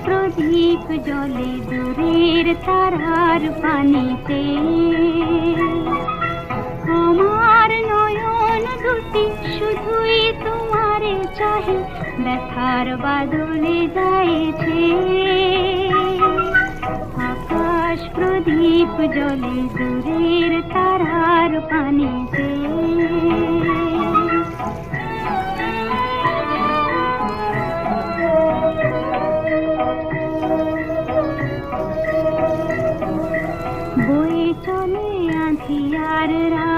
প্রদীপ জলে দূরের তারার পানিতে। আমার নয়ন দুটি শুধুই তোমারে চাহে, ব্যথার বাদলে যাইছে। আকাশ প্রদীপ জলে দূরের তারার পানিতে। বয়ে চলে আঁধিয়ার রাত,